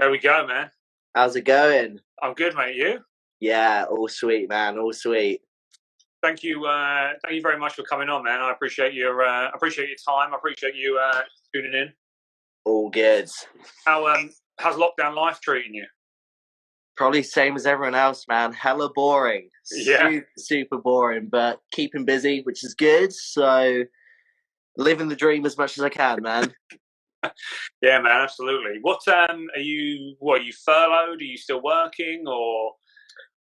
There we go, man. How's it going? I'm good, mate. You? Yeah, all sweet, man. All sweet. Thank you. Thank you very much for coming on, man. I appreciate appreciate your time. I appreciate you tuning in. All good. How's lockdown life treating you? Probably same as everyone else, man. Hella boring. Yeah. Super boring, but keeping busy, which is good. So living the dream as much as I can, man. Yeah, man. Absolutely. What are you? What are you furloughed? Are you still working or?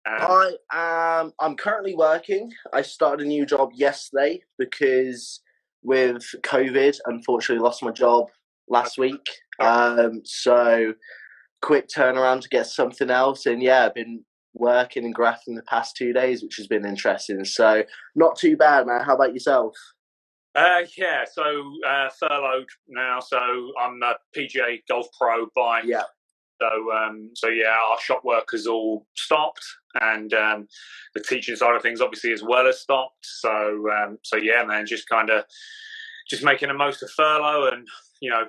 I'm currently working. I started a new job yesterday because with COVID, unfortunately lost my job last week. So quick turnaround to get something else. And yeah, I've been working and grafting the past 2 days, which has been interesting. So not too bad, man. How about yourself? Yeah, so furloughed now. So I'm a PGA golf pro by So yeah, our shop work has all stopped, and the teaching side of things obviously as well has stopped. So yeah, man, just just making the most of furlough, and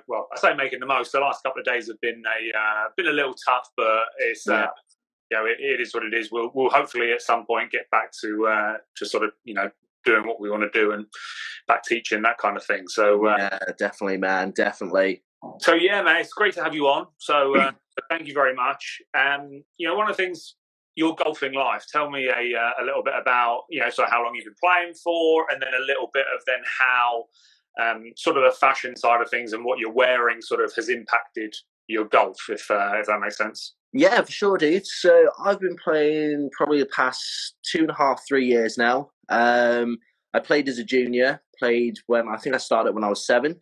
well, I say making the most. The last couple of days have been a little tough, but it's it is what it is. We'll hopefully at some point get back to sort of doing what we want to do and back teaching, that kind of thing. So yeah, definitely, man, definitely. So yeah, man, it's great to have you on. So thank you very much. One of the things, your golfing life. Tell me a little bit about so how long you've been playing for, and then a little bit of then how sort of the fashion side of things and what you're wearing sort of has impacted your golf, if that makes sense. Yeah, for sure, dude. So I've been playing probably the past 2.5, 3 years now. I played as a junior. Played when I think I started when I was 7.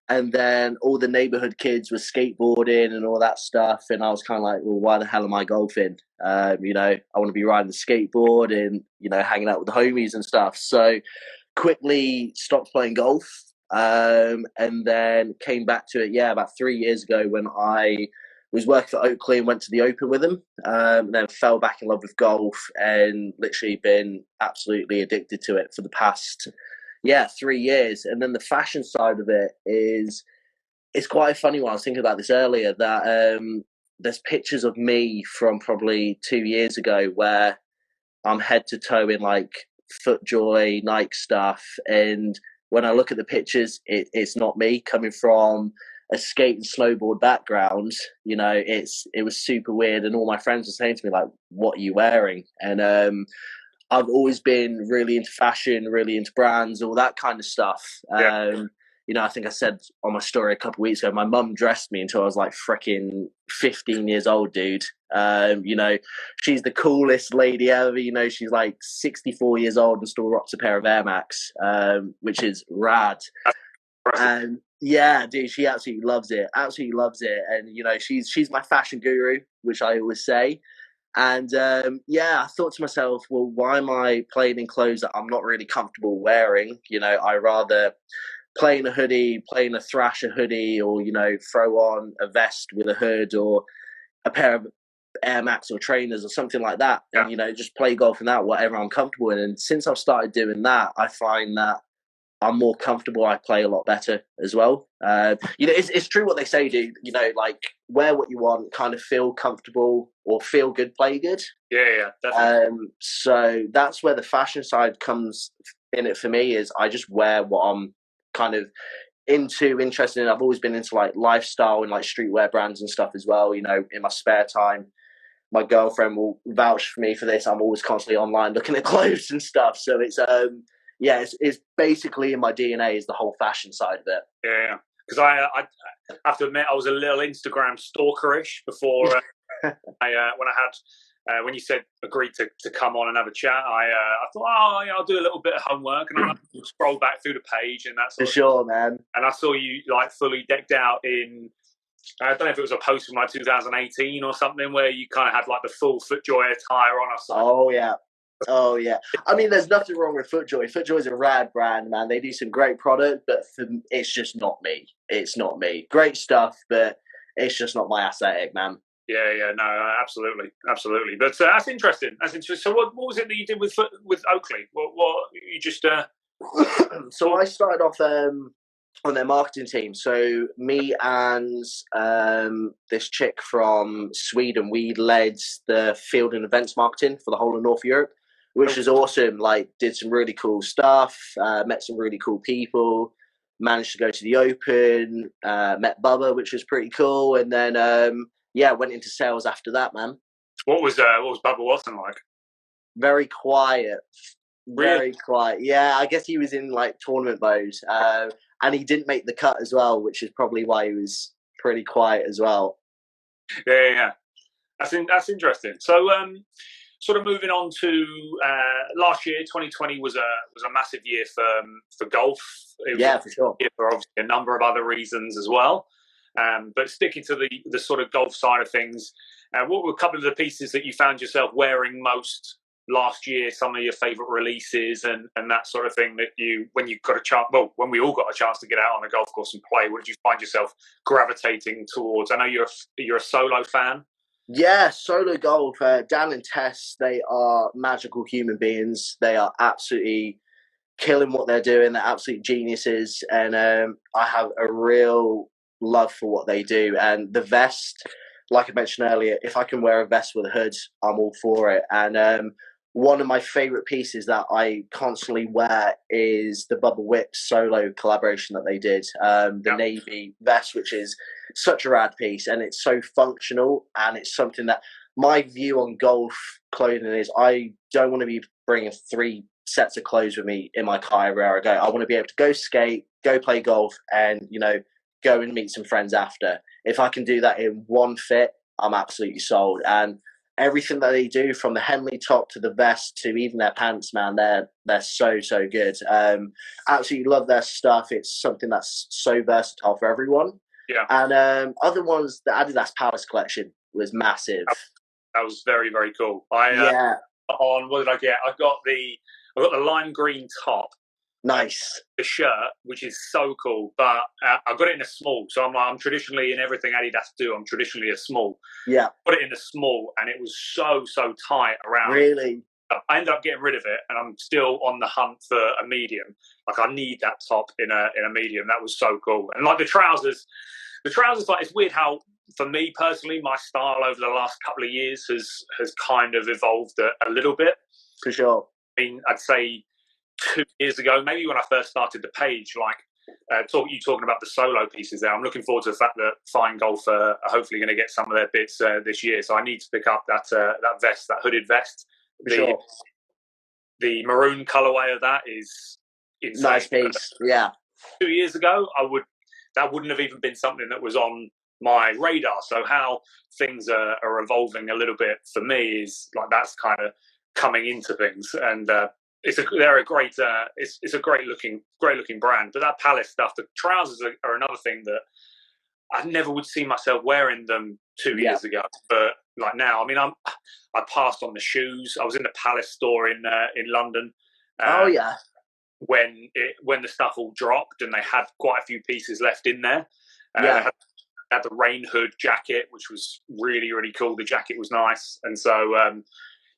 And then all the neighborhood kids were skateboarding and all that stuff. And I was kind of like, well, why the hell am I golfing? I want to be riding the skateboard and, hanging out with the homies and stuff. So quickly stopped playing golf. And then came back to it, about 3 years ago when I was working for Oakley and went to the Open with them. And then fell back in love with golf and literally been absolutely addicted to it for the past 3 years. And then the fashion side of it it's quite a funny one. I was thinking about this earlier, that there's pictures of me from probably 2 years ago where I'm head to toe in like FootJoy, Nike stuff. And when I look at the pictures, it's not me coming from a skate and snowboard background. It was super weird. And all my friends were saying to me, like, what are you wearing? And I've always been really into fashion, really into brands, all that kind of stuff. I think I said on my story a couple of weeks ago, my mum dressed me until I was like freaking 15 years old, dude. She's the coolest lady ever. She's like 64 years old and still rocks a pair of Air Max, which is rad. And yeah, dude, she absolutely loves it. Absolutely loves it. And, she's my fashion guru, which I always say. And I thought to myself, well, why am I playing in clothes that I'm not really comfortable wearing? I rather play in a hoodie, play in a Thrasher hoodie, or, throw on a vest with a hood or a pair of Air Max or trainers or something like that. And, just play golf in that, whatever I'm comfortable in. And since I've started doing that, I find that I'm more comfortable. I play a lot better as well. It's true what they say, dude. Like, wear what you want, kind of feel comfortable or feel good, play good. Yeah, definitely. So that's where the fashion side comes in it for me, is I just wear what I'm kind of interested in. I've always been into like lifestyle and like streetwear brands and stuff as well. In my spare time, my girlfriend will vouch for me for this. I'm always constantly online looking at clothes and stuff. So it's it's basically in my DNA is the whole fashion side of it. Yeah, because I have to admit I was a little Instagram stalkerish before when you said agreed to come on and have a chat. I thought, I'll do a little bit of homework, and I scrolled back through the page, and that's for sure, man. And I saw you like fully decked out in. I don't know if it was a post from like 2018 or something where you kind of had like the full FootJoy attire on or something. Oh yeah. I mean, there's nothing wrong with FootJoy. FootJoy is a rad brand, man. They do some great product, but it's just not me. It's not me. Great stuff, but it's just not my aesthetic, man. Yeah, no, absolutely. But that's interesting. So, what was it that you did with Oakley? What you just? So I started off on their marketing team. So me and this chick from Sweden, we led the field and events marketing for the whole of North Europe, which was awesome. Like, did some really cool stuff, met some really cool people, managed to go to the Open, met Bubba, which was pretty cool, and then went into sales after that, man. What was Bubba Watson like? Very quiet. Really? Very quiet. Yeah, I guess he was in like tournament mode. And he didn't make the cut as well, which is probably why he was pretty quiet as well. Yeah. That's interesting. So, sort of moving on to last year, 2020 was a massive year for golf. It was for sure. For obviously a number of other reasons as well. But sticking to the sort of golf side of things, what were a couple of the pieces that you found yourself wearing most last year? Some of your favourite releases and that sort of thing that when you got a chance, well, when we all got a chance to get out on a golf course and play, what did you find yourself gravitating towards? I know you're a solo fan. Yeah, solo golf. Dan and Tess, they are magical human beings. They are absolutely killing what they're doing. They're absolute geniuses, and I have a real love for what they do. And the vest, like I mentioned earlier, if I can wear a vest with a hood, I'm all for it. And one of my favorite pieces that I constantly wear is the Bubba Whip solo collaboration that they did, the navy vest, which is such a rad piece, and it's so functional, and it's something that my view on golf clothing is I don't want to be bringing 3 sets of clothes with me in my car everywhere I go. I want to be able to go skate, go play golf, and go and meet some friends after. If I can do that in one fit, I'm absolutely sold. And everything that they do, from the Henley top to the vest to even their pants, man, they're so good. Absolutely love their stuff. It's something that's so versatile for everyone. Yeah. And other ones, the Adidas Palace collection was massive. That was very, very cool. On what did I get? I got the lime green top. Nice. The shirt, which is so cool, but I got it in a small. So I'm traditionally, in everything Adidas do, I'm traditionally a small. Yeah. Put it in a small, and it was so tight around. Really? I ended up getting rid of it, and I'm still on the hunt for a medium. Like, I need that top in a medium. That was so cool. And like the trousers, like, it's weird how, for me personally, my style over the last couple of years has kind of evolved a little bit. For sure. I mean, I'd say 2 years ago, maybe when I first started the page, like talking about the solo pieces there, I'm looking forward to the fact that Fine Golf are hopefully going to get some of their bits this year. So I need to pick up that vest, that hooded vest. The maroon colorway of that is insane. Nice piece. Yeah. 2 years ago, that wouldn't have even been something that was on my radar. So how things are evolving a little bit for me is like, that's kind of coming into things. And they're a great it's a great looking brand. But that Palace stuff, the trousers are another thing that I never would see myself wearing them 2 years ago. But like now, I mean, I passed on the shoes. I was in the Palace store in London. When the stuff all dropped, and they had quite a few pieces left in there. Had the rain hood jacket, which was really, really cool. The jacket was nice, and so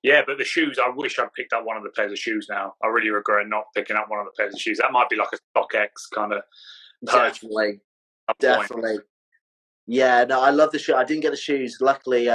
but the shoes, I wish I'd picked up one of the pairs of shoes now. I really regret not picking up one of the pairs of shoes. That might be like a StockX kind of. Definitely. Yeah, no, I love the shoe. I didn't get the shoes. Luckily,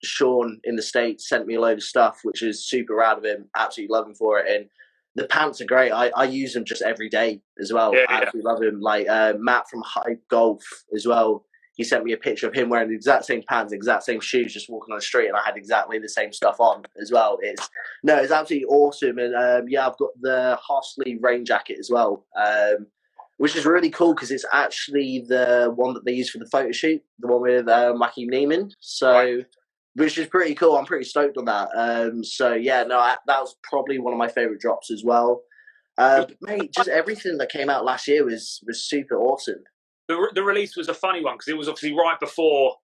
Sean in the States sent me a load of stuff, which is super rad of him. Absolutely love him for it. And the pants are great. I use them just every day as well. I absolutely love him. Like Matt from Huds Golf as well. He sent me a picture of him wearing the exact same pants, exact same shoes, just walking on the street, and I had exactly the same stuff on as well. It's absolutely awesome. And I've got the Horsley rain jacket as well, which is really cool because it's actually the one that they use for the photo shoot, the one with Mackie Neiman. So, which is pretty cool. I'm pretty stoked on that. That was probably one of my favorite drops as well. Mate, just everything that came out last year was super awesome. The release was a funny one because it was obviously right before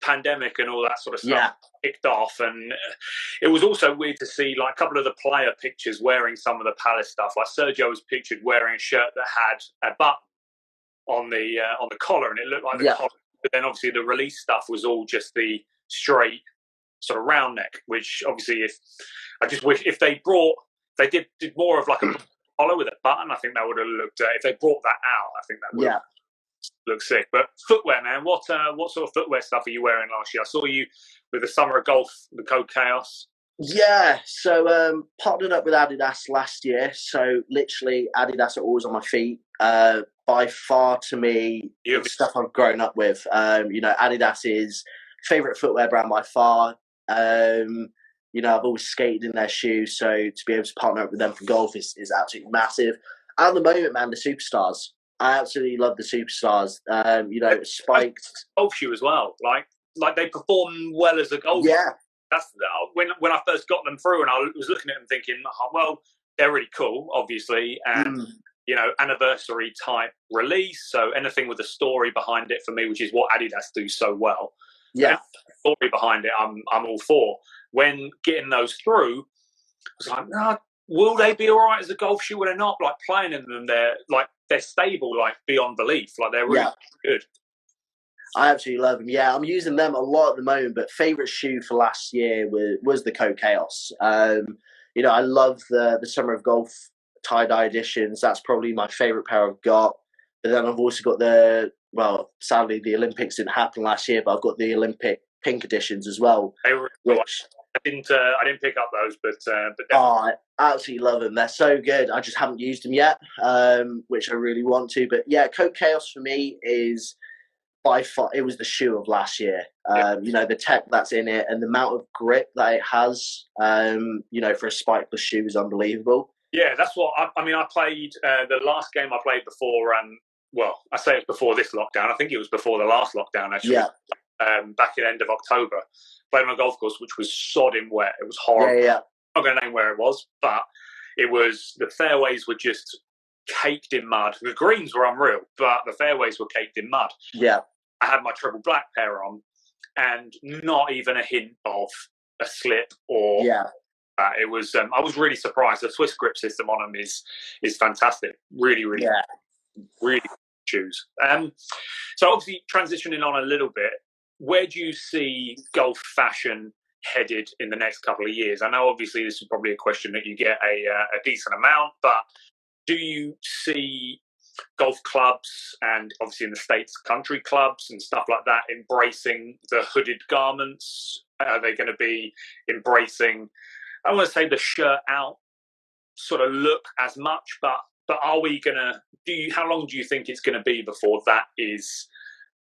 pandemic and all that sort of stuff kicked off, and it was also weird to see like a couple of the player pictures wearing some of the Palace stuff. Like Sergio was pictured wearing a shirt that had a button on the collar, and it looked like the collar. But then obviously the release stuff was all just the straight sort of round neck, which obviously if they did more of like a collar with a button. I think that would have looked, if they brought that out, I think that would have looked sick. But footwear, man, what sort of footwear stuff are you wearing last year? I saw you with the Summer of Golf, the Code Chaos. Yeah, so partnered up with Adidas last year. So literally, Adidas are always on my feet. By far, to me, it's stuff I've grown up with. Adidas is favorite footwear brand by far. I've always skated in their shoes, so to be able to partner up with them for golf is absolutely massive. At the moment, man, the Superstars. I absolutely love the Superstars. Spiked golf shoe as well. Like they perform well as a golf shoe. That's when I first got them through, and I was looking at them thinking, oh, well, they're really cool, obviously, and anniversary type release. So anything with a story behind it for me, which is what Adidas do so well. Yeah, story behind it, I'm all for. When getting those through, I was like, no, will they be all right as a golf shoe? Will they not? Like playing in them, they're stable, like beyond belief. Like they're really good. I absolutely love them. Yeah, I'm using them a lot at the moment, but favourite shoe for last year was the Code Chaos. I love the Summer of Golf tie-dye editions. That's probably my favourite pair I've got. But then I've also got sadly the Olympics didn't happen last year, but I've got the Olympic pink editions as well. I didn't pick up those, but I absolutely love them. They're so good. I just haven't used them yet, which I really want to. But yeah, Code Chaos for me is by far, it was the shoe of last year. The tech that's in it and the amount of grip that it has, for a spikeless shoe is unbelievable. Yeah, that's what I played the last game I played before. I say it's before this lockdown. I think it was before the last lockdown actually. Yeah. Back in the end of October, played on a golf course which was sodding wet. It was horrible. Yeah. I'm not going to name where it was, but the fairways were just caked in mud. The greens were unreal, but the fairways were caked in mud. Yeah. I had my triple black pair on, and not even a hint of a slip or. Yeah. It was. I was really surprised. The Swiss grip system on them is fantastic. Really, really, really good shoes. So obviously transitioning on a little bit, where do you see golf fashion headed in the next couple of years? I know obviously this is probably a question that you get a decent amount, but do you see golf clubs and obviously in the States country clubs and stuff like that embracing the hooded garments? Are they going to be embracing, I don't want to say the shirt out sort of look as much, but are we going to, how long do you think it's going to be before that is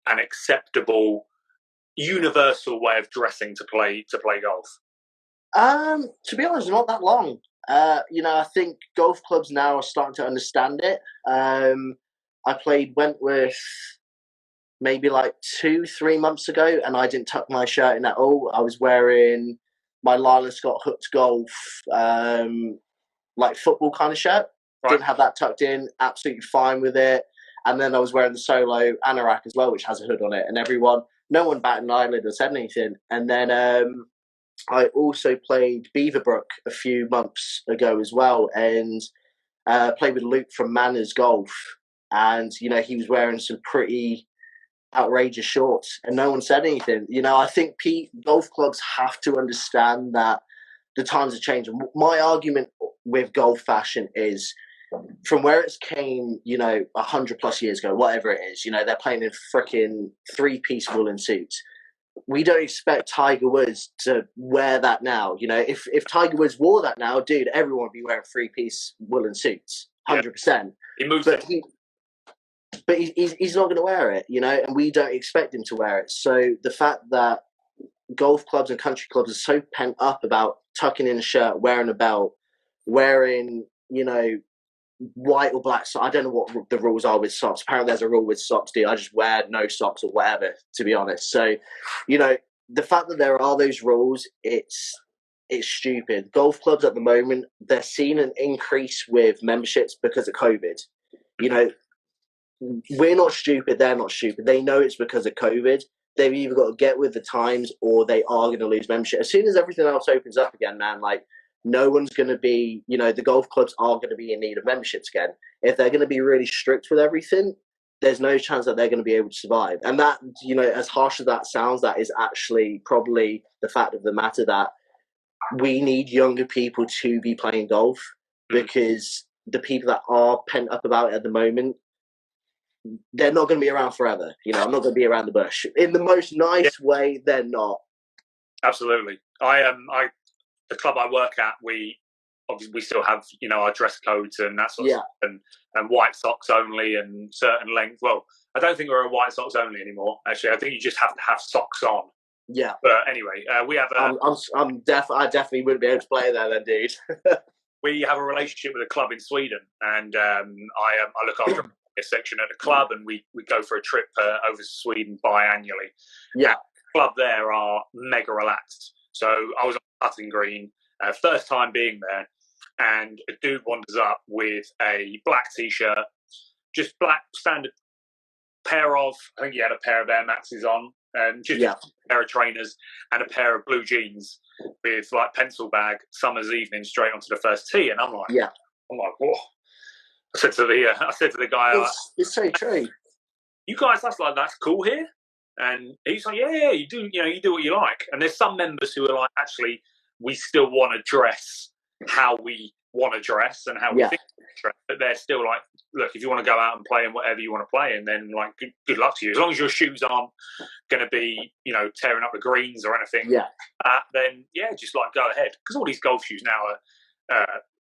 an acceptable universal way of dressing to play golf? To be honest, not that long. I think golf clubs now are starting to understand it. I played Wentworth maybe like 2-3 months ago, and I didn't tuck my shirt in at all. I was wearing my Lyle Huds Golf, football kind of shirt. Right. Didn't have that tucked in. Absolutely fine with it. And then I was wearing the Solo anorak as well, which has a hood on it. And no one batted an eyelid or said anything. And then I also played Beaverbrook a few months ago as well, and played with Luke from Manners Golf. And, he was wearing some pretty outrageous shorts, and no one said anything. I think golf clubs have to understand that the times have changed. My argument with golf fashion is, from where it came, 100+ years ago, whatever it is, they're playing in frickin' 3-piece woolen suits. We don't expect Tiger Woods to wear that now. If Tiger Woods wore that now, dude, everyone would be wearing 3-piece woolen suits, 100%. He moves but he's not going to wear it, and we don't expect him to wear it. So the fact that golf clubs and country clubs are so pent up about tucking in a shirt, wearing a belt, wearing, white or black socks. I don't know what the rules are with socks. Apparently there's a rule with socks, dude. I just wear no socks or whatever, to be honest. So, the fact that there are those rules, it's stupid. Golf clubs at the moment, they're seeing an increase with memberships because of COVID. We're not stupid, they're not stupid. They know it's because of COVID. They've either got to get with the times or they are going to lose membership. As soon as everything else opens up again, man, no one's going to be, the golf clubs are going to be in need of memberships again. If they're going to be really strict with everything, there's no chance that they're going to be able to survive. And that, as harsh as that sounds, that is actually probably the fact of the matter, that we need younger people to be playing golf, because the people that are pent up about it at the moment, they're not going to be around forever. You know, I'm not going to be around the bush. In the most nice way, they're not. Absolutely. The club I work at, we still have, you know, our dress codes and that sort of stuff, and white socks only and certain length. Well, I don't think we're a white socks only anymore. Actually, I think you just have to have socks on. Yeah. But anyway, we have I definitely wouldn't be able to play there then, dude. We have a relationship with a club in Sweden, and I look after a section at the club, and we go for a trip over to Sweden biannually. Yeah. And the club there are mega relaxed. So I was on putting green, first time being there, and a dude wanders up with a black t-shirt, just black standard pair of, I think he had a pair of Air Maxes on, and just a pair of trainers and a pair of blue jeans with like pencil bag, summer's evening straight onto the first tee. And I'm like, whoa. I said to the guy, it's so true. You guys, that's cool here. And he's like, yeah, you do what you like. And there's some members who are like, actually, we still want to dress how we want to dress and how we think we dress. But they're still like, look, if you want to go out and play in whatever you want to play in, then like, good luck to you. As long as your shoes aren't going to be, you know, tearing up the greens or anything, then just like go ahead. Because all these golf shoes now are,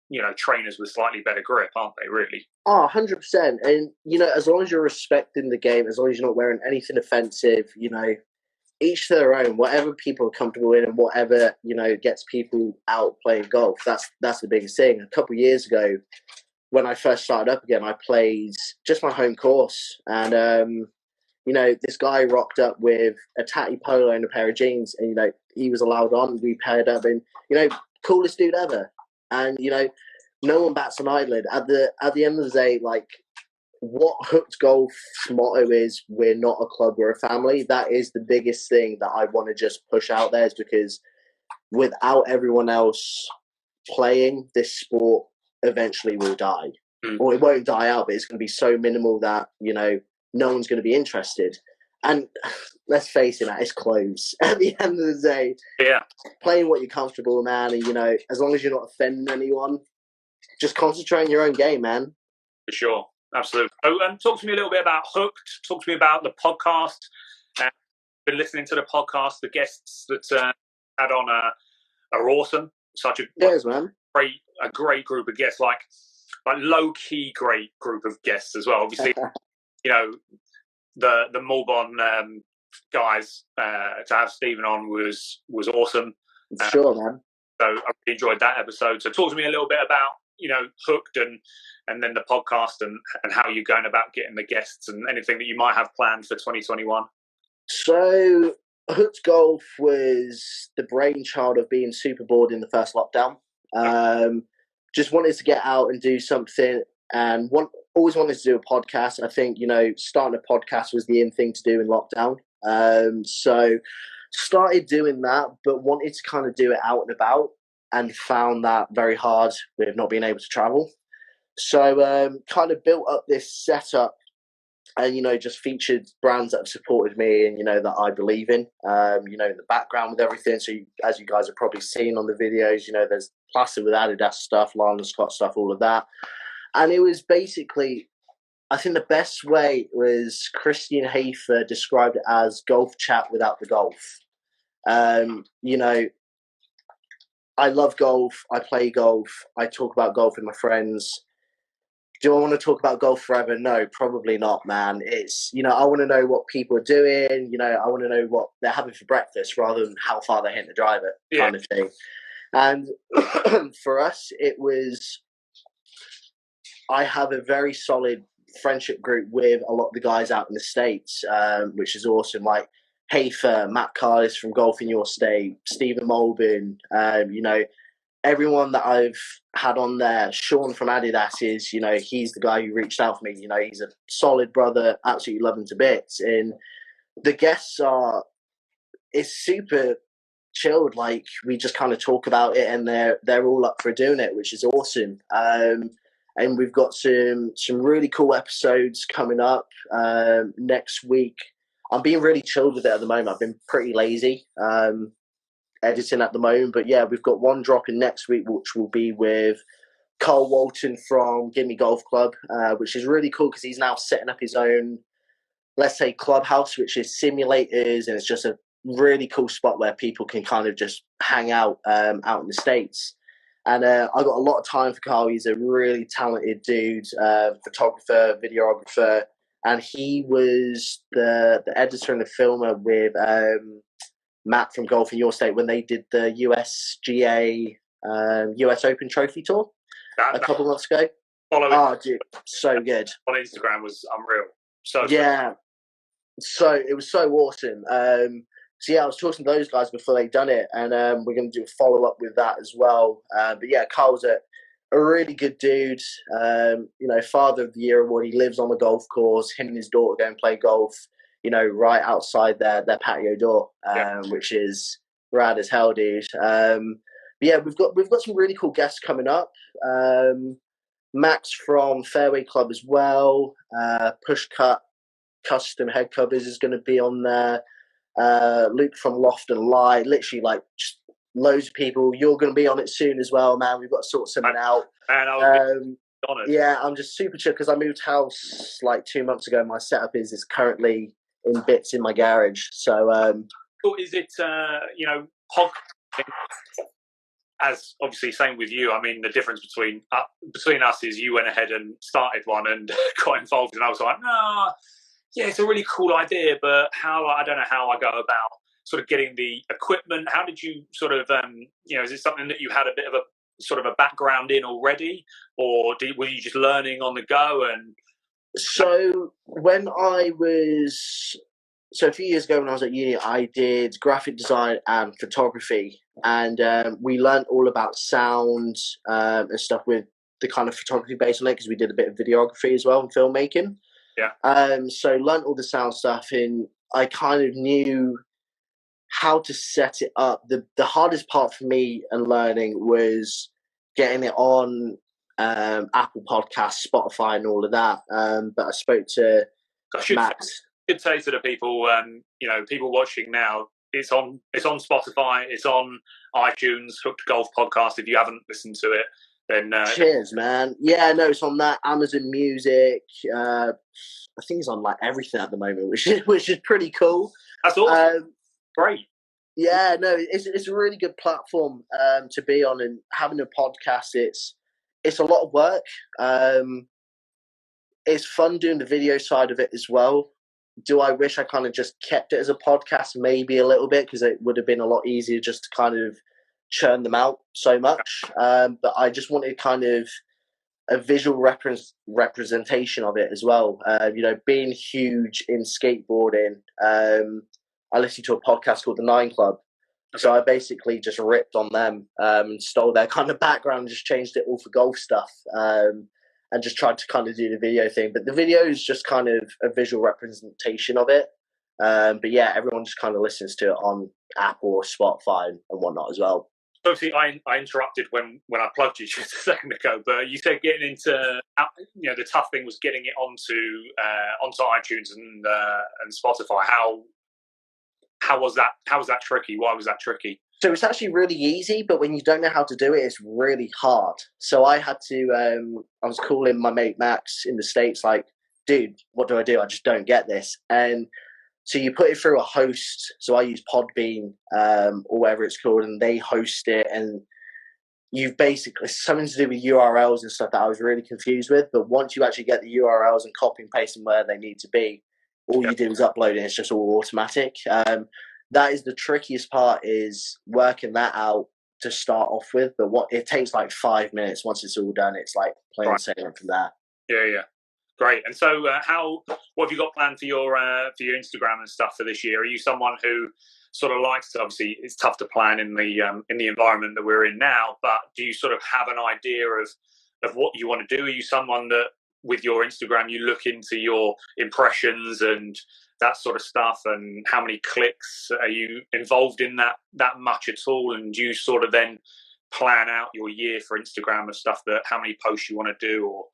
you know, trainers with slightly better grip, aren't they, really? Oh, 100%. And, you know, as long as you're respecting the game, as long as you're not wearing anything offensive, you know, each to their own, whatever people are comfortable in and whatever, you know, gets people out playing golf. That's the biggest thing. A couple of years ago, when I first started up again, I played just my home course. And, you know, this guy rocked up with a tatty polo and a pair of jeans. And, you know, he was allowed on. We paired up and, you know, coolest dude ever. And, you know, no one bats an eyelid. At the end of the day, like, what Huds Golf's motto is, we're not a club, we're a family. That is the biggest thing that I want to just push out there, is because without everyone else playing, this sport eventually will die. Or it won't die out, but it's going to be so minimal that, you know, no one's going to be interested. And let's face it, man, it's clothes. At the end of the day, playing what you're comfortable, man, and, you know, as long as you're not offending anyone, just concentrate on your own game, man. For sure. Absolutely. So, talk to me a little bit about Hooked. Talk to me about the podcast. Been listening to the podcast. The guests that had on are awesome. Such a great group of guests. Like low key great group of guests as well. Obviously, you know, the Maldon guys to have Stephen on was awesome. Sure, man. So I really enjoyed that episode. So talk to me a little bit about, you know, Hooked and then the podcast and how you're going about getting the guests and anything that you might have planned for 2021. So Huds Golf was the brainchild of being super bored in the first lockdown. Just wanted to get out and do something, and always wanted to do a podcast. I think, you know, starting a podcast was the in thing to do in lockdown. So started doing that, but wanted to kind of do it out and about, and found that very hard with not being able to travel. So kind of built up this setup and, you know, just featured brands that have supported me and, you know, that I believe in, you know, in the background with everything. So as you guys have probably seen on the videos, you know, there's Plastic with Adidas stuff, Lyle and Scott stuff, all of that. And it was basically, I think the best way was Christian Hafer described it as golf chat without the golf. You know, I love golf. I play golf. I talk about golf with my friends. Do I want to talk about golf forever? No, probably not, man. It's, you know, I want to know what people are doing. You know, I want to know what they're having for breakfast rather than how far they hit the driver, kind of thing. And for us, it was, I have a very solid friendship group with a lot of the guys out in the States, which is awesome. Like Hafer, Matt Carlis from Golf in Your State, Stephen Maldon, you know, everyone that I've had on there. Sean from Adidas is, you know, he's the guy who reached out for me. You know, he's a solid brother, absolutely love him to bits. And the guests it's super chilled. Like, we just kind of talk about it, and they're all up for doing it, which is awesome. And we've got some really cool episodes coming up next week. I'm being really chilled with it at the moment. I've been pretty lazy editing at the moment, but yeah, we've got one dropping next week, which will be with Carl Walton from Gimme Golf Club, which is really cool because he's now setting up his own, let's say, clubhouse, which is simulators, and it's just a really cool spot where people can kind of just hang out out in the States. And I got a lot of time for Carl. He's a really talented dude, photographer, videographer, and he was the editor and the filmer with Matt from Golf in Your State when they did the USGA US Open Trophy Tour a couple months ago. Dude, so good. On Instagram was unreal. So so it was so awesome. So yeah, I was talking to those guys before they'd done it, and we're going to do a follow up with that as well. But yeah, Carl's a really good dude. Father of the Year award. He lives on the golf course. Him and his daughter go and play golf. Right outside their patio door, which is rad as hell, dude. But yeah, we've got some really cool guests coming up. Max from Fairway Club as well. Push Cut Custom Head Covers is going to be on there. Luke from Loft and Lie, literally like just loads of people. You're going to be on it soon as well, man. We've got to sort something out. And I'll be honoured. Yeah, I'm just super chill because I moved house like 2 months ago. My setup is currently in bits in my garage. So, is it as obviously same with you? I mean, the difference between us is you went ahead and started one and got involved, and I was like, no. Yeah, it's a really cool idea, but I don't know how I go about sort of getting the equipment. How did you sort of, is it something that you had a bit of a sort of a background in already, or were you just learning on the go? And so a few years ago when I was at uni, I did graphic design and photography, and we learned all about sound and stuff with the kind of photography based on it because we did a bit of videography as well and filmmaking. Yeah. So learned all the sound stuff, and I kind of knew how to set it up. The hardest part for me and learning was getting it on Apple Podcasts, Spotify, and all of that. But I spoke to Max. I should say to the people, people watching now, it's on Spotify, it's on iTunes, Hooked Golf Podcast. If you haven't listened to it, then cheers, man. Yeah, no, it's on that, Amazon Music. I think it's on like everything at the moment, which is pretty cool. That's awesome. Great. Yeah, no, it's a really good platform to be on, and having a podcast, it's a lot of work. It's fun doing the video side of it as well. Do I wish I kind of just kept it as a podcast? Maybe a little bit, because it would have been a lot easier just to kind of churn them out so much. But I just wanted kind of a visual representation of it as well. Being huge in skateboarding, I listened to a podcast called The Nine Club. Okay. So I basically just ripped on them and stole their kind of background, just changed it all for golf stuff, and just tried to kind of do the video thing. But the video is just kind of a visual representation of it. But yeah, everyone just kind of listens to it on Apple or Spotify and whatnot as well. Obviously, I interrupted when I plugged you just a second ago, but you said getting into, the tough thing was getting it onto iTunes and Spotify. How was that? How was that tricky? Why was that tricky? So it's actually really easy, but when you don't know how to do it, it's really hard. So I had to, I was calling my mate Max in the States, like, dude, what do? I just don't get this. And so you put it through a host. So I use Podbean or whatever it's called, and they host it. And you've basically something to do with URLs and stuff that I was really confused with. But once you actually get the URLs and copy and paste them where they need to be, all you do is upload it. It's just all automatic. That is the trickiest part, is working that out to start off with. But it takes like 5 minutes. Once it's all done, it's like plain sailing from there. Yeah. Great. And so, what have you got planned for your Instagram and stuff for this year? Are you someone who sort of likes to? Obviously, it's tough to plan in the environment that we're in now. But do you sort of have an idea of what you want to do? Are you someone that, with your Instagram, you look into your impressions and that sort of stuff, and how many clicks? Are you involved in that much at all? And do you sort of then plan out your year for Instagram and stuff, that how many posts you want to do? Or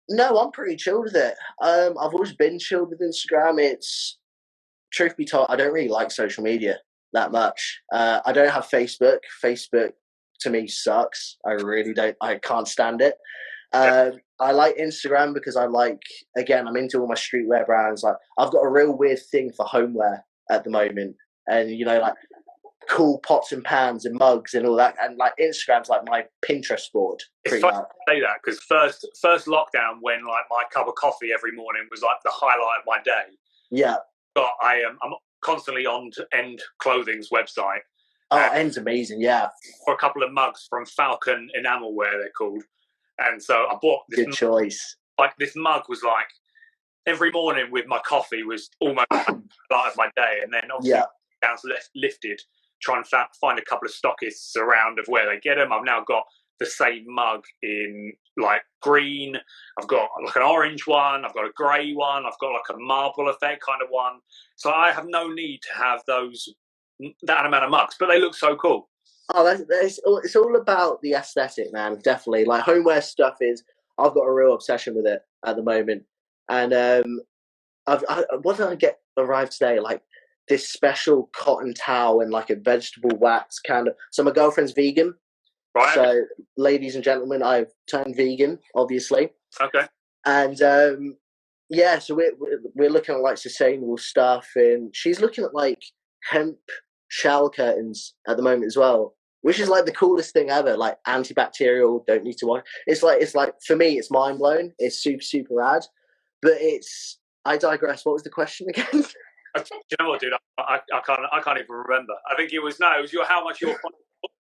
no, I'm pretty chilled with it. I've always been chilled with Instagram. It's, truth be told, I don't really like social media that much. I don't have Facebook. Facebook to me sucks. I really don't. I can't stand it. I like Instagram because I'm into all my streetwear brands. Like, I've got a real weird thing for homeware at the moment, and like cool pots and pans and mugs and all that. And like Instagram's like my Pinterest board. It's funny to say that because first lockdown, when like my cup of coffee every morning was like the highlight of my day. Yeah. But I'm constantly on End Clothing's website. End's amazing, yeah. For a couple of mugs from Falcon Enamelware, they're called. And so I bought this. Good choice. Like, this mug was like every morning with my coffee was almost the highlight of my day. And then obviously accounts lifted, try and find a couple of stockists around of where they get them. I've now got the same mug in like green. I've got like an orange one. I've got a grey one. I've got like a marble effect kind of one. So I have no need to have that amount of mugs, but they look so cool. Oh, it's all about the aesthetic, man. Definitely. Like, homeware stuff I've got a real obsession with it at the moment. And what did I get arrived today? Like this special cotton towel and like a vegetable wax kind of. So my girlfriend's vegan. Right. So, ladies and gentlemen, I've turned vegan, obviously. Okay. And so we're looking at like sustainable stuff, and she's looking at like hemp shower curtains at the moment as well, which is like the coolest thing ever. Like antibacterial, don't need to wash. It's like for me, it's mind blowing. It's super, super rad. But I digress. What was the question again? Do you know what, dude? I can't even remember. I think it was how much your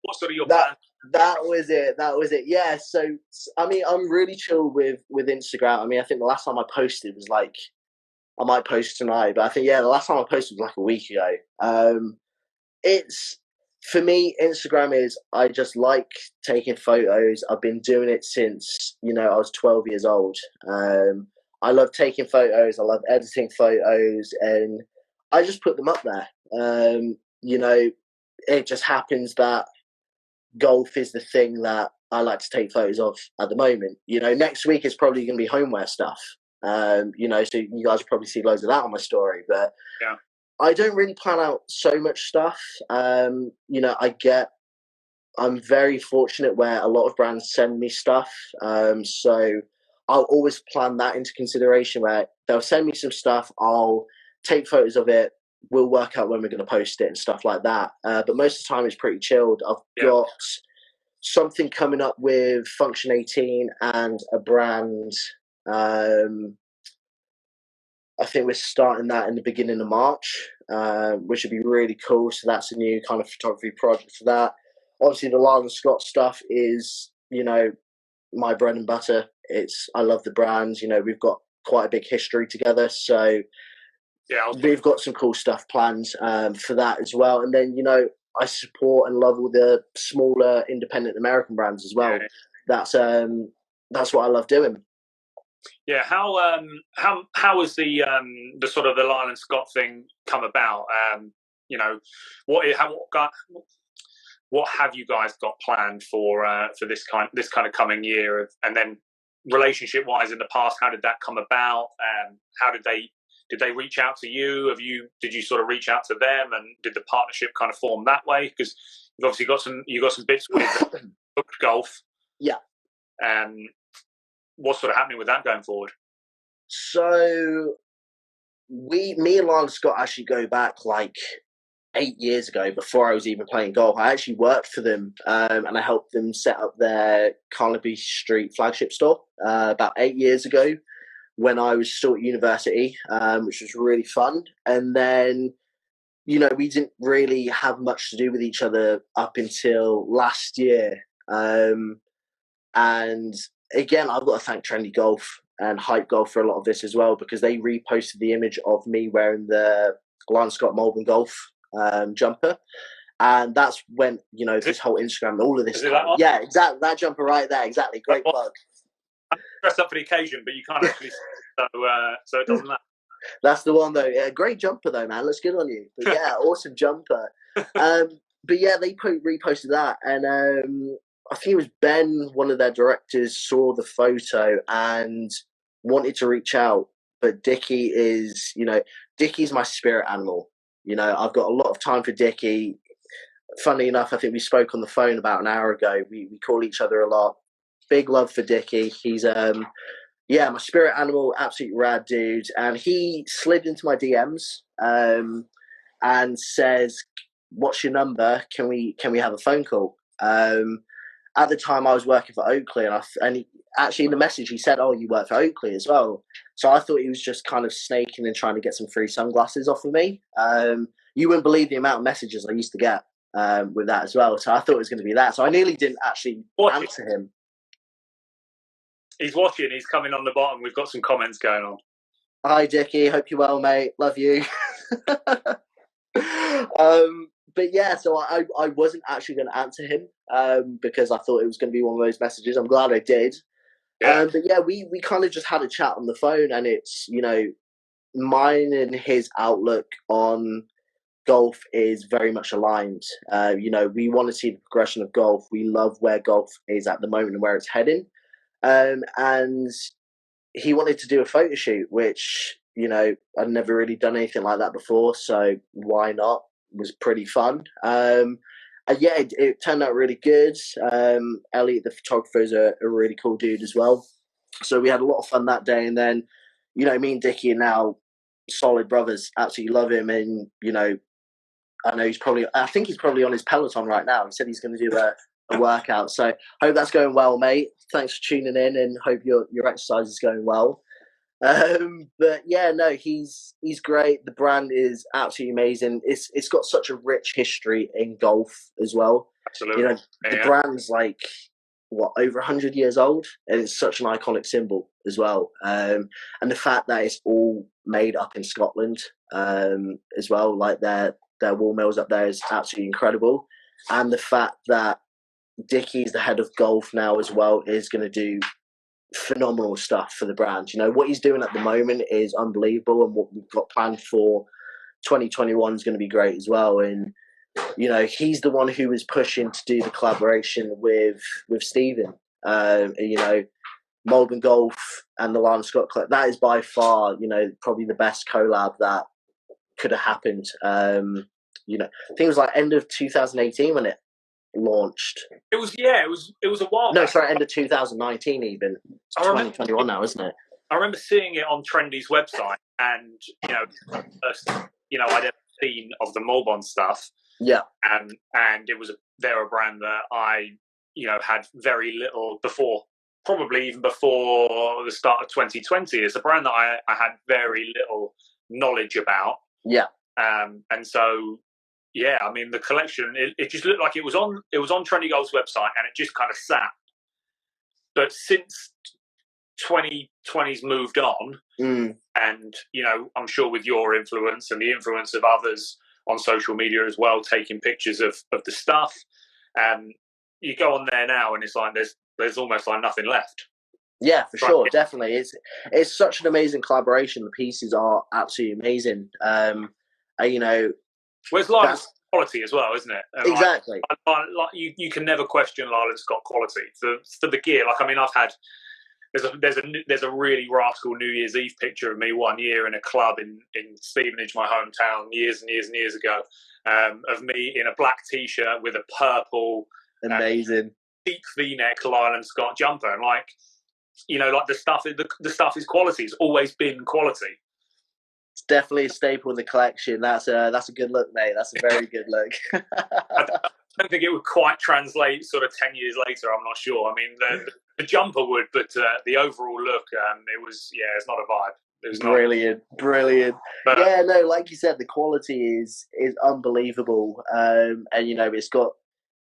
what sort of your plan? That was it. Yeah. So I mean, I'm really chill with Instagram. I mean, I think the last time I posted was like, I might post tonight, but I think the last time I posted was like a week ago. It's, for me, Instagram I just like taking photos. I've been doing it since I was 12 years old. I love taking photos. I love editing photos, and I just put them up there. It just happens that golf is the thing that I like to take photos of at the moment. Next week is probably going to be homeware stuff. So you guys will probably see loads of that on my story. But yeah, I don't really plan out so much stuff. I'm very fortunate where a lot of brands send me stuff. So I'll always plan that into consideration, where they'll send me some stuff. I'll take photos of it. We'll work out when we're going to post it and stuff like that. But most of the time it's pretty chilled. I've got something coming up with Function 18 and a brand. I think we're starting that in the beginning of March, which would be really cool. So that's a new kind of photography project for that. Obviously, the Lyle and Scott stuff is, my bread and butter. I love the brands. We've got quite a big history together. So we've got some cool stuff planned for that as well. And then, I support and love all the smaller independent American brands as well. Yeah. That's what I love doing. Yeah, how has the sort of the Lyle and Scott thing come about? What have you guys got planned for this kind of coming year? And then relationship wise in the past, how did that come about? How did they reach out to you? Did you sort of reach out to them, and did the partnership kind of form that way? Because you've obviously got some bits with Huds Golf. Yeah. What's sort of happening with that going forward? So me and Lyle and Scott actually go back like 8 years ago, before I was even playing golf. I actually worked for them, and I helped them set up their Carnaby Street flagship store about 8 years ago when I was still at university, which was really fun. And then, we didn't really have much to do with each other up until last year. And again, I've got to thank Trendy Golf and Hype Golf for a lot of this as well, because they reposted the image of me wearing the Lyle Scott Maldon Golf jumper, and that's when this whole Instagram, all of this. Yeah, exactly, that jumper right there, exactly. Great plug. I'm dressed up for the occasion, but you can't actually. So it doesn't matter. That's the one though. Yeah, great jumper though, man. Looks good on you. But yeah, awesome jumper. But yeah, they reposted that, and I think it was Ben, one of their directors, saw the photo and wanted to reach out. But Dickie is, Dickie's my spirit animal. I've got a lot of time for Dickie. funny enough, I think we spoke on the phone about an hour ago. We call each other a lot. Big love for Dickie. He's my spirit animal, absolute rad dude. And he slid into my DMs and says, "What's your number? Can we have a phone call?" At the time, I was working for Oakley, actually in the message he said, "Oh, you work for Oakley as well." So I thought he was just kind of snaking and trying to get some free sunglasses off of me. You wouldn't believe the amount of messages I used to get with that as well. So I thought it was going to be that. So I nearly didn't actually answer him. He's watching. He's coming on the bottom. We've got some comments going on. Hi, Dickie. Hope you're well, mate. Love you. But yeah, so I wasn't actually going to answer him because I thought it was going to be one of those messages. I'm glad I did. Yeah. But yeah, we kind of just had a chat on the phone, and it's, you know, mine and his outlook on golf is very much aligned. You know, we want to see the progression of golf. We love where golf is at the moment and where it's heading. And he wanted to do a photo shoot, which, you know, I'd never really done anything like that before, so why not? It was pretty fun. And yeah, it turned out really good. Elliot, the photographer, is a really cool dude as well. So we had a lot of fun that day. And then, you know, me and Dickie are now solid brothers. Absolutely love him. And, you know, I think he's probably on his Peloton right now. He said he's going to do a workout. So hope that's going well, mate. Thanks for tuning in, and hope your exercise is going well. But yeah, no, he's great. The brand is absolutely amazing. It's got such a rich history in golf as well. Absolutely. You know, the brand's like over 100 years old, and it's such an iconic symbol as well. And the fact that it's all made up in Scotland as well, like their wool mills up there, is absolutely incredible. And the fact that Dickie's the head of golf now as well is going to do phenomenal stuff for the brand. You know, what he's doing at the moment is unbelievable, and what we've got planned for 2021 is going to be great as well. And, you know, he's the one who was pushing to do the collaboration with Stephen. You know, Maldon Golf and the Lyle Scott Club, that is by far, you know, probably the best collab that could have happened. You know, I think it was like end of 2018 when it launched. It was a while. No, sorry, end of 2019 even. It's 2021 now, isn't it? I remember seeing it on Trendy's website, and, you know, first, you know, I'd ever seen of the Maldon stuff. Yeah. And they're a brand that I, you know, had very little before, probably even before the start of 2020. It's a brand that I had very little knowledge about. Yeah. And so, yeah, I mean, the collection, it just looked like it was on Trendy Golf's website, and it just kind of sat. But since 2020's moved on, and, you know, I'm sure with your influence and the influence of others on social media as well, taking pictures of the stuff, you go on there now, and it's like there's almost like nothing left. Yeah, for sure, definitely. It's such an amazing collaboration. The pieces are absolutely amazing. You know, well, it's Lyle's quality as well, isn't it? And exactly. Like you can never question Lyle and Scott quality for the gear. Like, I mean, I've had there's a really rascal New Year's Eve picture of me one year in a club in Stevenage, my hometown, years and years and years ago, of me in a black t-shirt with a purple, amazing deep V-neck Lyle and Scott jumper, and, like, you know, like the stuff is quality. It's always been quality. Definitely a staple in the collection. That's a good look, mate. That's a very good look. I don't think it would quite translate sort of 10 years later. I'm not sure. I mean, the jumper would, but the overall look, it's not a vibe. It was brilliant. But, yeah, no, like you said, the quality is unbelievable. And, you know, it's got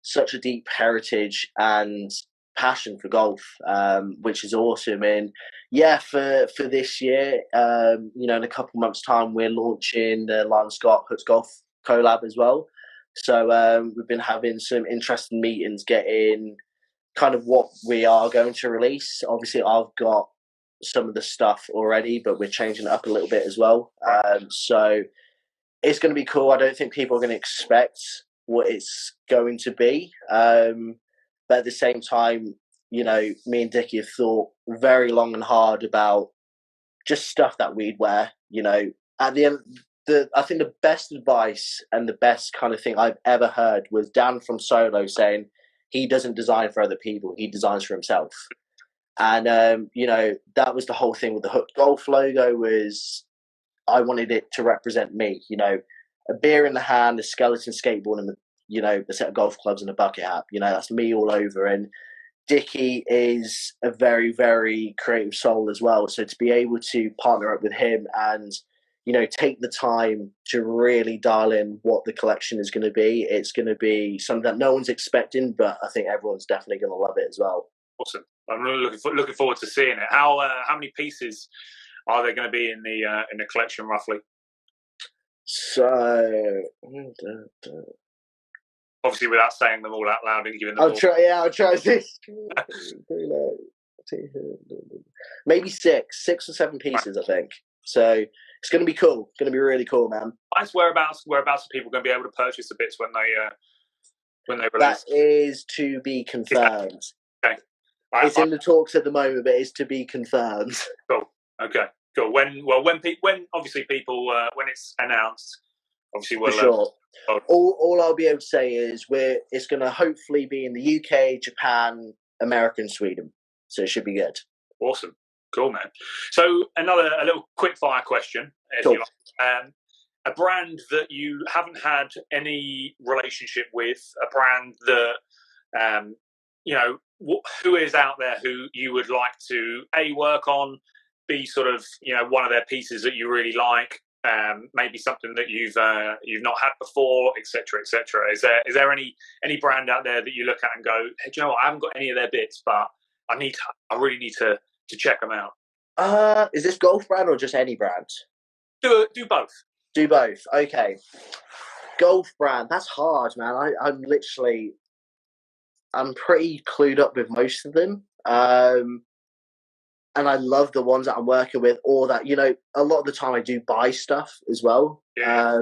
such a deep heritage and passion for golf, which is awesome. And yeah, for this year, you know, in a couple of months' time, we're launching the Lyle Scott Huds Golf collab as well. So we've been having some interesting meetings, getting kind of what we are going to release. Obviously, I've got some of the stuff already, but we're changing it up a little bit as well. So it's going to be cool. I don't think people are going to expect what it's going to be. But at the same time, you know, me and Dickie have thought very long and hard about just stuff that we'd wear. You know, at the end I think the best advice and the best kind of thing I've ever heard was Dan from Solo saying he doesn't design for other people, he designs for himself. And that was the whole thing with the Huds Golf logo. Was I wanted it to represent me, a beer in the hand, a skeleton skateboard, and a set of golf clubs and a bucket hat. That's me all over. And Dickie is a very, very creative soul as well. So to be able to partner up with him and take the time to really dial in what the collection is going to be, it's going to be something that no one's expecting, but I think everyone's definitely going to love it as well. Awesome. I'm really looking forward to seeing it. How many pieces are there going to be in the collection roughly? So, obviously, without saying them all out loud and giving them. I'll try this. Maybe six or seven pieces, I think. So it's going to be cool. It's going to be really cool, man. Nice. Whereabouts are people going to be able to purchase the bits when they release? That is to be confirmed. Okay. It's in the talks at the moment, but it's to be confirmed. Cool. Okay. Cool. When obviously people when it's announced, obviously we'll. For sure. All I'll be able to say is it's going to hopefully be in the UK, Japan, America, and Sweden. So it should be good. Awesome. Cool, man. So a little quick fire question. Cool. A brand that you haven't had any relationship with, a brand that who is out there who you would like to work on, be sort of one of their pieces that you really like, maybe something that you've not had before, etc., etc. Is there any brand out there that you look at and go, hey, do you know what? I haven't got any of their bits, but I really need to check them out. Is this golf brand or just any brand? Do both. Do both. Okay. Golf brand. That's hard, man. I'm pretty clued up with most of them. And I love the ones that I'm working with, or that, a lot of the time I do buy stuff as well. Yeah.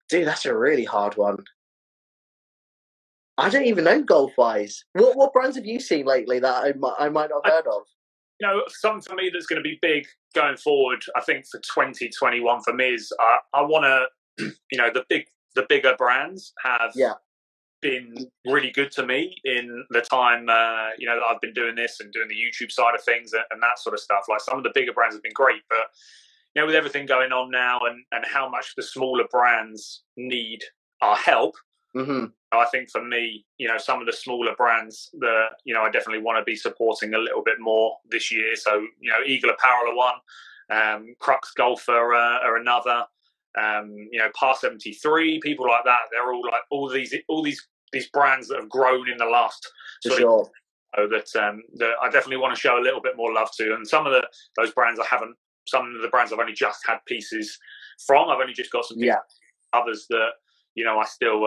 Dude, that's a really hard one. I don't even know golf-wise. What brands have you seen lately that I might not have heard of? Something for me that's going to be big going forward, I think for 2021 for me is I want to, the bigger brands have been really good to me in the time, that I've been doing this and doing the YouTube side of things and that sort of stuff. Like some of the bigger brands have been great, but with everything going on now and how much the smaller brands need our help, I think for me, some of the smaller brands that, I definitely want to be supporting a little bit more this year. So, Eagle Apparel are one, Crux Golf are another, Par 73, people like that. They're all like all these brands that have grown in the last that I definitely want to show a little bit more love to. And some of those brands some of the brands I've only just had pieces from. I've only just got some pieces. Others that, I still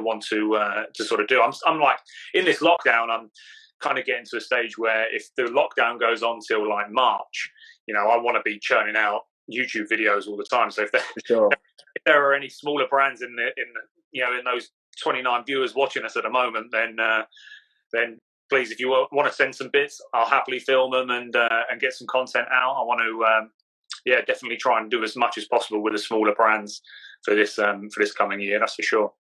want to sort of do. I'm like, in this lockdown, I'm kind of getting to a stage where if the lockdown goes on till like March, I want to be churning out YouTube videos all the time. So if there are any smaller brands in those 29 viewers watching us at the moment, then please, if you want to send some bits, I'll happily film them and get some content out. I want to, definitely try and do as much as possible with the smaller brands for this coming year. That's for sure.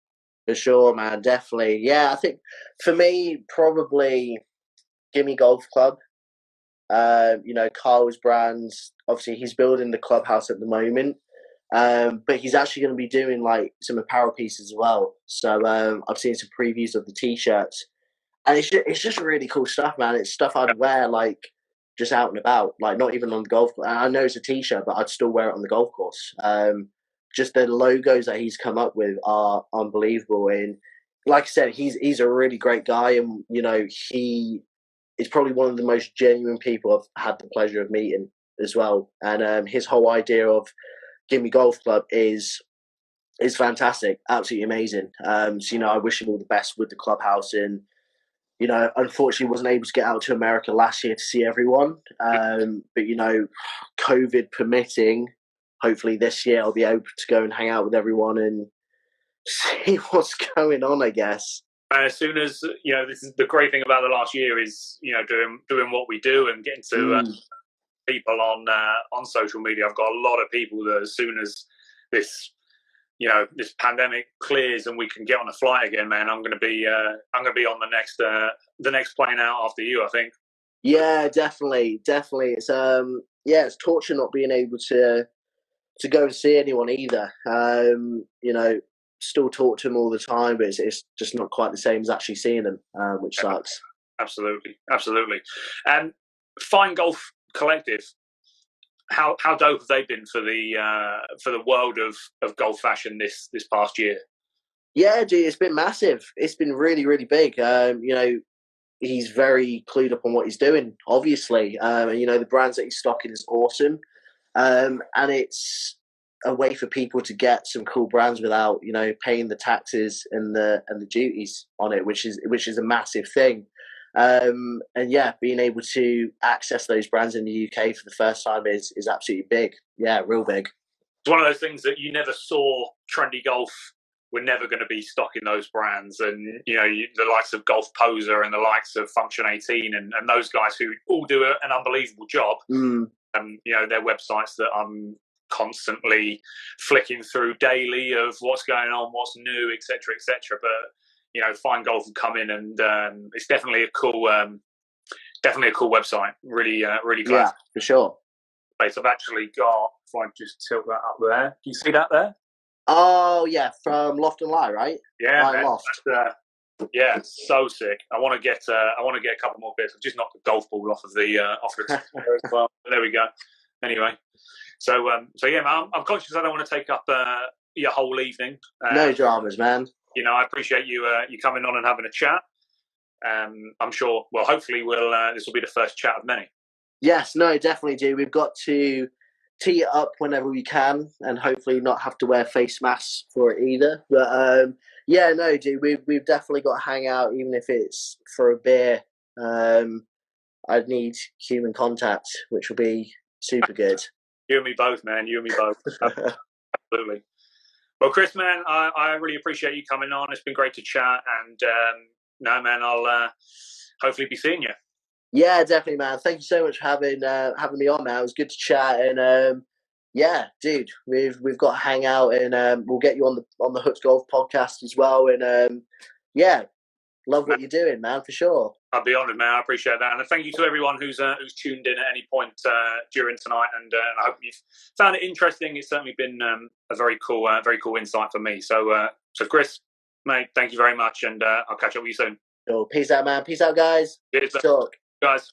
For sure, man. Definitely. Yeah, I think for me, probably Gimme Golf Club. Carl's brands. Obviously, he's building the clubhouse at the moment. But he's actually going to be doing like some apparel pieces as well. So I've seen some previews of the t-shirts, and it's just really cool stuff, man. It's stuff I'd wear like just out and about, like not even on the golf course. I know it's a t-shirt, but I'd still wear it on the golf course. Just the logos that he's come up with are unbelievable. And like I said, he's a really great guy, and he is probably one of the most genuine people I've had the pleasure of meeting as well. And his whole idea of Gimme Golf Club is fantastic, absolutely amazing. So I wish him all the best with the clubhouse, and unfortunately wasn't able to get out to America last year to see everyone. But COVID permitting, hopefully this year I'll be able to go and hang out with everyone and see what's going on, I guess. And as soon as this is the great thing about the last year is doing what we do and getting people on social media. I've got a lot of people that as soon as this this pandemic clears and we can get on a flight again, man, I'm going to be on the next plane out after you, I think. Yeah, definitely. It's it's torture not being able to go and see anyone either. Still talk to them all the time, but it's just not quite the same as actually seeing them, which sucks. Absolutely. And Fine Golf Collective, how dope have they been for the world of golf fashion this past year? Yeah, dude, it's been massive. It's been really, really big. He's very clued up on what he's doing, obviously. The brands that he's stocking is awesome. And it's a way for people to get some cool brands without, paying the taxes and the duties on it, which is a massive thing. Being able to access those brands in the UK for the first time is absolutely big. Yeah, real big. It's one of those things that you never saw trendy golf were never going to be stocking those brands, and the likes of Golf Poser and the likes of Function 18 and those guys who all do an unbelievable job. Their websites that I'm constantly flicking through daily of what's going on, what's new, etc., etc. But Fine Golf will come in, and it's definitely a cool website. Really glad. Yeah, for sure. Place I've actually got. If I just tilt that up there, can you see that there? Oh yeah, from Loft and Lyle, right? Yeah, man, Loft. So sick. I want to get a couple more bits. I've just knocked the golf ball off the there as well. There we go. Anyway, so yeah, man, I'm conscious I don't want to take up your whole evening. No dramas, man. I appreciate you coming on and having a chat. I'm sure. Well, hopefully, this will be the first chat of many. Yes, no, definitely do. We've got to tee it up whenever we can, and hopefully not have to wear face masks for it either. But dude, we've definitely got to hang out, even if it's for a beer. I'd need human contact, which will be super good. You and me both, man. You and me both. Absolutely. Well, Chris, man, I really appreciate you coming on. It's been great to chat, and man, I'll hopefully be seeing you. Yeah, definitely, man. Thank you so much for having me on, man. It was good to chat, and dude, we've got to hang out, and we'll get you on the Huds Golf podcast as well. And love what you're doing, man, for sure. I'll be honoured, man. I appreciate that, and thank you to everyone who's tuned in at any point during tonight. And I hope you've found it interesting. It's certainly been a very cool insight for me. So Chris, mate, thank you very much, and I'll catch up with you soon. Cool. Peace out, man. Peace out, guys. Cheers, talk. Guys.